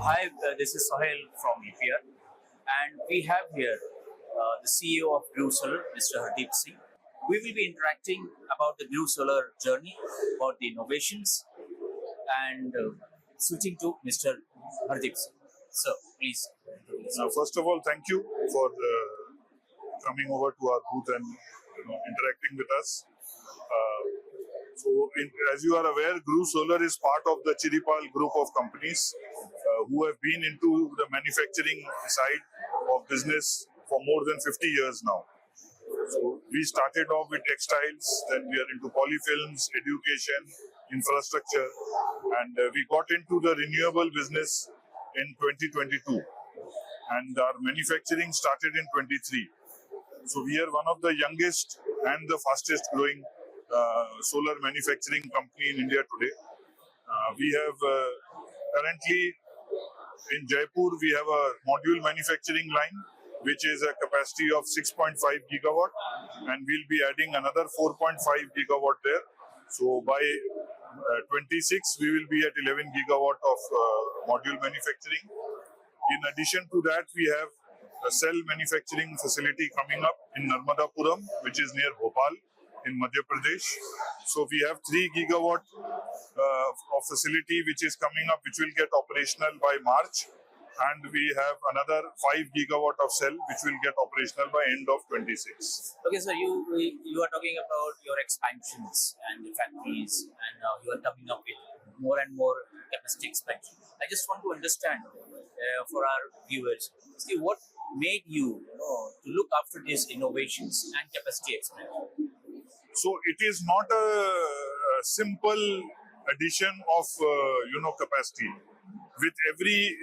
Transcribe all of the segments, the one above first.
Hi, this is Sahil from EPR, and we have here the CEO of Blue Solar, Mr. Hardeep Singh. We will be interacting about the Blue Solar journey, about the innovations, and switching to Mr. Hardeep Singh. So, please. First of all, thank you for coming over to our booth and interacting with us. As you are aware, Blue Solar is part of the Chiripal group of companies who have been into the manufacturing side of business for more than 50 years now. So we started off with textiles, then we are into polyfilms, education, infrastructure, and we got into the renewable business in 2022, and our manufacturing started in 23. So we are one of the youngest and the fastest growing solar manufacturing company in India today. We have currently in Jaipur, we have a module manufacturing line, which is a capacity of 6.5 gigawatt, and we'll be adding another 4.5 gigawatt there. So by 26, we will be at 11 gigawatt of module manufacturing. In addition to that, we have a cell manufacturing facility coming up in Narmadapuram, which is near Bhopal in Madhya Pradesh. So we have 3 gigawatt of facility which is coming up, which will get operational by March. And we have another 5 gigawatt of cell which will get operational by end of 26. Okay, so you are talking about your expansions and the factories, and now you are coming up with more and more capacity expansion. I just want to understand for our viewers, see what made you, to look after these innovations and capacity expansion. So it is not a simple addition of capacity. With every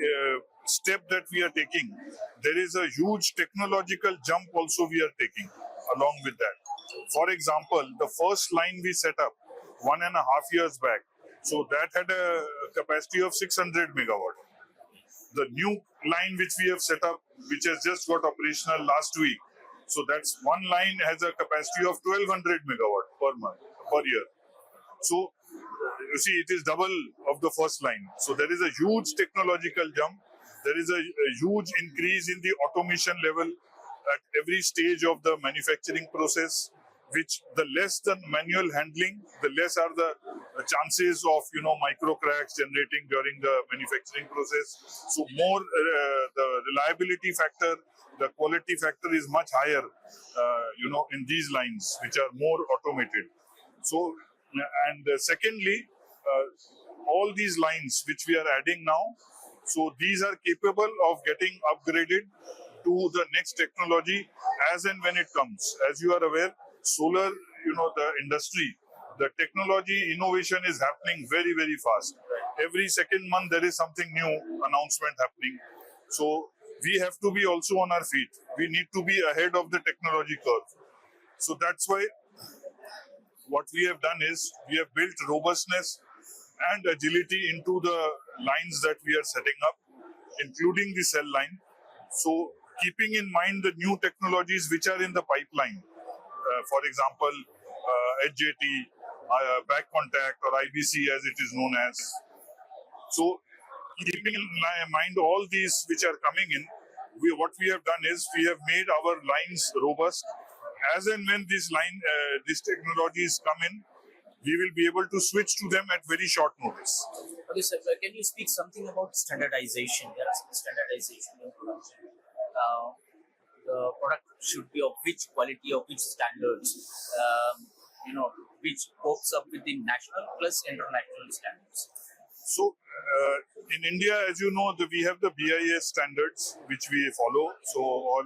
step that we are taking, there is a huge technological jump also we are taking along with that. For example, the first line we set up 1.5 years back, so that had a capacity of 600 megawatt. The new line which we have set up, which has just got operational last week, so that's one line has a capacity of 1200 megawatt per year. So you see, it is double of the first line. So there is a huge technological jump. There is a huge increase in the automation level at every stage of the manufacturing process, which the less the manual handling, the less are the chances of micro cracks generating during the manufacturing process. So more the reliability factor, the quality factor is much higher in these lines which are more automated. So and secondly, all these lines which we are adding now, so these are capable of getting upgraded to the next technology as and when it comes. As you are aware, solar, the industry, the technology innovation is happening very, very fast. Every second month there is something new announcement happening. So we have to be also on our feet. We need to be ahead of the technology curve. So that's why what we have done is we have built robustness and agility into the lines that we are setting up, including the cell line. So keeping in mind the new technologies which are in the pipeline, for example, HJT, back contact, or IBC as it is known as. So keeping in mind all these which are coming in, what we have done is we have made our lines robust. As and when these technologies come in, we will be able to switch to them at very short notice. Okay, sir, can you speak something about standardization? There is some standardization in production. The product should be of which quality, of which standards, which copes up with the national plus international standards. So in India, as you know, we have the BIS standards which we follow. So all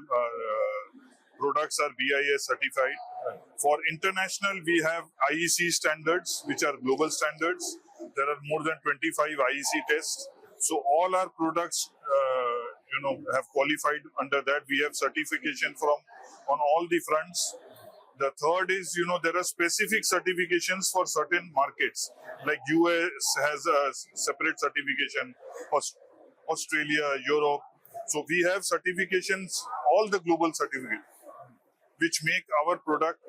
products are BIS certified. For international, we have IEC standards, which are global standards. There are more than 25 IEC tests. So all our products, have qualified under that. We have certification on all the fronts. The third is, there are specific certifications for certain markets. Like US has a separate certification, Australia, Europe. So we have certifications, all the global certificates, which make our product,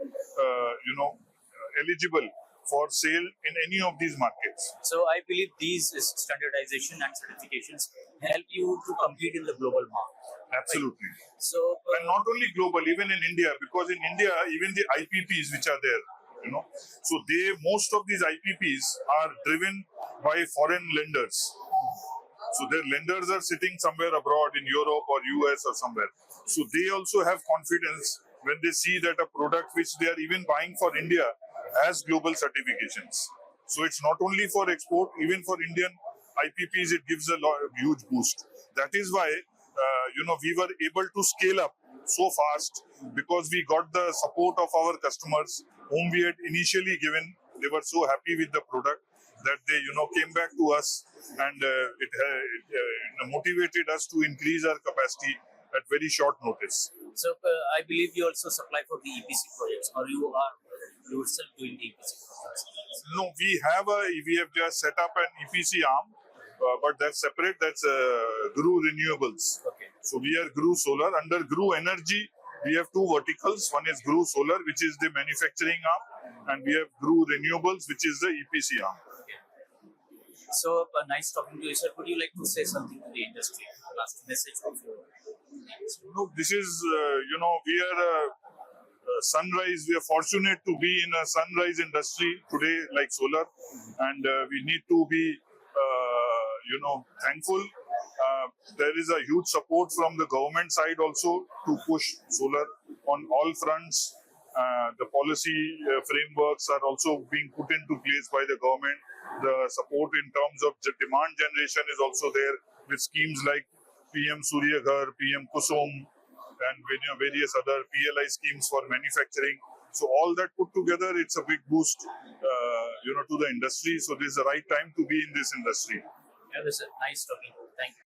eligible for sale in any of these markets. So I believe these standardization and certifications help you to compete in the global market. Absolutely. So And not only global, even in India, because in India, even the IPPs which are there, so most of these IPPs are driven by foreign lenders. So their lenders are sitting somewhere abroad in Europe or US or somewhere. So they also have confidence when they see that a product which they are even buying for India has global certifications. So it's not only for export, even for Indian IPPs, it gives a huge boost. That is why, we were able to scale up so fast because we got the support of our customers whom we had initially given. They were so happy with the product that they, came back to us, and it motivated us to increase our capacity at very short notice. So I believe you also supply for the EPC projects, or you are yourself doing the EPC projects? No, we have just set up an EPC arm, but that's separate. That's GRU Renewables. Okay. So we are GRU Solar. Under GRU Energy, we have two verticals. One is GRU Solar, which is the manufacturing arm, and we have GRU Renewables, which is the EPC arm. So nice talking to you, sir. Would you like to say something to the industry? Last message of you. No, this is, we are sunrise. We are fortunate to be in a sunrise industry today, like solar, and we need to be, thankful. There is a huge support from the government side also to push solar on all fronts. The policy frameworks are also being put into place by the government. The support in terms of the demand generation is also there with schemes like PM Surya Ghar, PM Kusum, and various other PLI schemes for manufacturing. So all that put together, it's a big boost, to the industry. So this is the right time to be in this industry. Yeah, this is nice talking to you. Thank you.